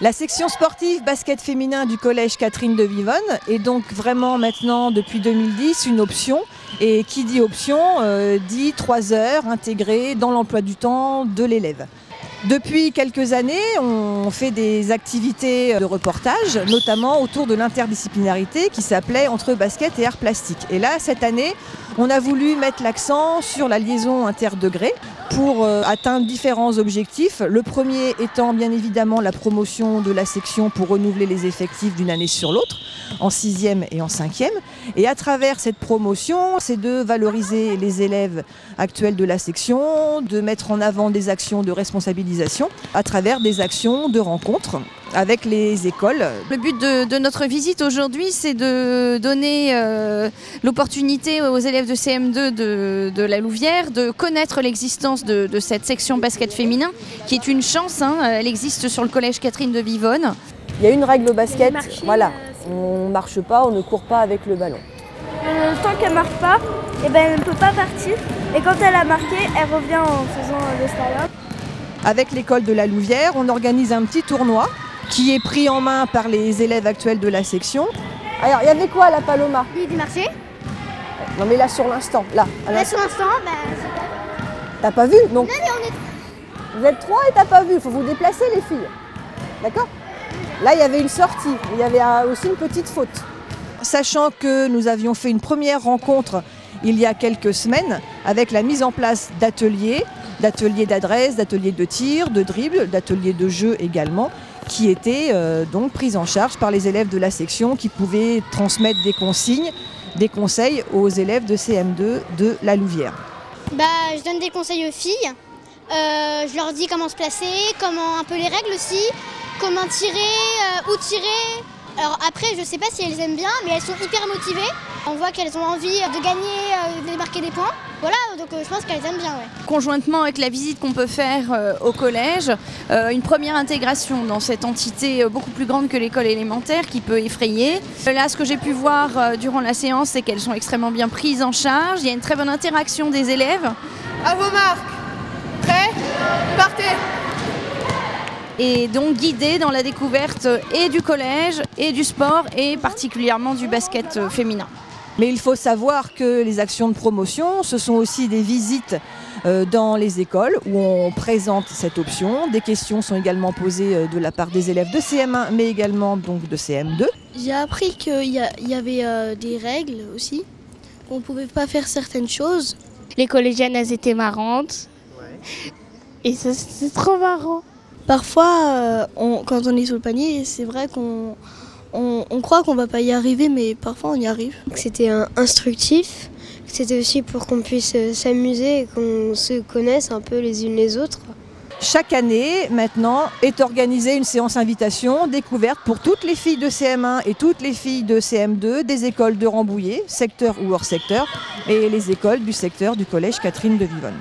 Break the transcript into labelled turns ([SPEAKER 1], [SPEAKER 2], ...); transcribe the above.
[SPEAKER 1] La section sportive basket féminin du collège Catherine de Vivonne est donc vraiment maintenant depuis 2010 une option. Et qui dit option dit 3 heures intégrées dans l'emploi du temps de l'élève. Depuis quelques années, on fait des activités de reportage, notamment autour de l'interdisciplinarité qui s'appelait Entre basket et arts plastiques. Et là, cette année, on a voulu mettre l'accent sur la liaison interdegrés pour atteindre différents objectifs. Le premier étant bien évidemment la promotion de la section pour renouveler les effectifs d'une année sur l'autre, en 6e et en 5e. Et à travers cette promotion, c'est de valoriser les élèves actuels de la section, de mettre en avant des actions de responsabilisation à travers des actions de rencontres avec les écoles.
[SPEAKER 2] Le but de notre visite aujourd'hui, c'est de donner l'opportunité aux élèves de CM2 de la Louvière de connaître l'existence de cette section basket féminin, qui est une chance, hein. Elle existe sur le collège Catherine de Vivonne.
[SPEAKER 1] Il y a une règle au basket, voilà, on ne marche pas, on ne court pas avec le ballon.
[SPEAKER 3] Tant qu'elle ne marque pas, eh ben, elle ne peut pas partir. Et quand elle a marqué, elle revient en faisant le slalom.
[SPEAKER 1] Avec l'école de la Louvière, on organise un petit tournoi qui est pris en main par les élèves actuels de la section. Alors, il y avait quoi à la Paloma?
[SPEAKER 3] Il y a du marché.
[SPEAKER 1] Non mais là sur l'instant, là.
[SPEAKER 3] Là sur l'instant,
[SPEAKER 1] T'as pas vu? Donc,
[SPEAKER 3] non mais on est...
[SPEAKER 1] vous êtes 3 et t'as pas vu, il faut vous déplacer les filles. D'accord? Là il y avait une sortie, il y avait aussi une petite faute. Sachant que nous avions fait une première rencontre il y a quelques semaines avec la mise en place d'ateliers d'adresse, d'ateliers de tir, de dribble, d'ateliers de jeu également, qui étaient donc pris en charge par les élèves de la section qui pouvaient transmettre des consignes, des conseils aux élèves de CM2 de la Louvière.
[SPEAKER 4] Je donne des conseils aux filles, je leur dis comment se placer, comment un peu les règles aussi, comment tirer, où tirer. Alors après, je ne sais pas si elles aiment bien, mais elles sont hyper motivées. On voit qu'elles ont envie de gagner, de marquer des points. Voilà, donc je pense qu'elles aiment bien. Ouais.
[SPEAKER 2] Conjointement avec la visite qu'on peut faire au collège, une première intégration dans cette entité beaucoup plus grande que l'école élémentaire qui peut effrayer. Là, ce que j'ai pu voir durant la séance, c'est qu'elles sont extrêmement bien prises en charge. Il y a une très bonne interaction des élèves.
[SPEAKER 5] À vos marques. Prêts? Partez!
[SPEAKER 2] Et donc guidées dans la découverte et du collège et du sport et particulièrement du basket féminin.
[SPEAKER 1] Mais il faut savoir que les actions de promotion, ce sont aussi des visites dans les écoles où on présente cette option. Des questions sont également posées de la part des élèves de CM1 mais également donc de CM2.
[SPEAKER 6] J'ai appris qu'il y avait des règles aussi, qu'on ne pouvait pas faire certaines choses.
[SPEAKER 3] Les collégiennes, elles étaient marrantes.
[SPEAKER 5] Ouais.
[SPEAKER 3] Et ça, c'est trop marrant.
[SPEAKER 6] Parfois, quand on est sous le panier, c'est vrai qu'on croit qu'on ne va pas y arriver, mais parfois on y arrive.
[SPEAKER 7] C'était instructif, c'était aussi pour qu'on puisse s'amuser et qu'on se connaisse un peu les unes les autres.
[SPEAKER 1] Chaque année, maintenant, est organisée une séance invitation découverte pour toutes les filles de CM1 et toutes les filles de CM2 des écoles de Rambouillet, secteur ou hors secteur, et les écoles du secteur du collège Catherine de Vivonne.